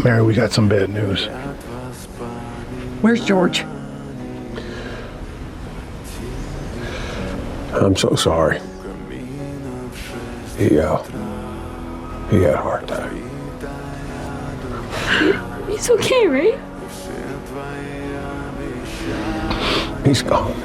Mary, we got some bad news. Where's George? I'm so sorry. He had a heart attack. He's okay, right? He's gone.